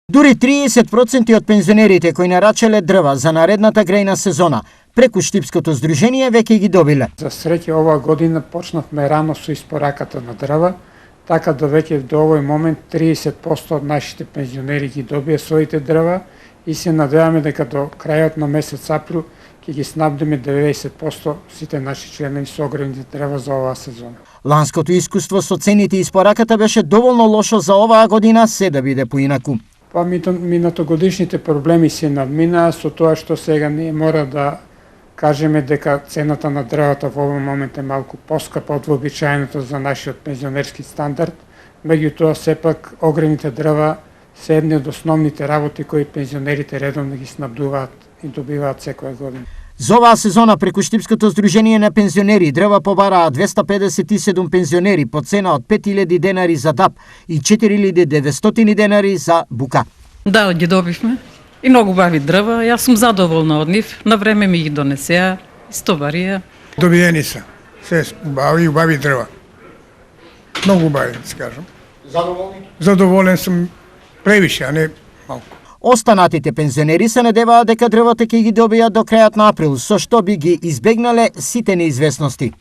Дури 30% од пензионерите кои нарачале дрва за наредната грејна сезона преку Штипското здружение веќе ги добиле. За среќа оваа година почнавме рано со испораката на дрва, така да веќе до овој момент 30% од нашите пензионери ги добија своите дрва и се надеваме дека до крајот на месец април ќе ги снабдиме 90% сите наши членови со огромните дрва за оваа сезона. Ланското искуство со цените и испораката беше доволно лошо за оваа година се да биде поинаку. Па минатогодишните проблеми се надминаа со тоа што сега ние мора да кажеме дека цената на дрвата во овој момент е малку поскапа од вообичаеното за нашиот пензионерски стандард, меѓутоа сепак огромните дрва се едни од основните работи кои пензионерите редовно ги снабдуваат и добиваат секоја година. За оваа сезона преку Штипското здружение на пензионери дрва побараа 257 пензионери по цена од 5000 денари за ДАП и 4900 денари за бука. Да, ги добивме. И многу бави дрва. Јас сум задоволна од нив. На време ми ги донесеа, истоварија. Добиени се. Се убави дрва. Многу убави, да скажам. Задоволни? Задоволен сум превише, а не малку. Останатите пензионери се надеваат дека дрвата ќе ги добијат до крајот на април, со што би ги избегнале сите неизвестности.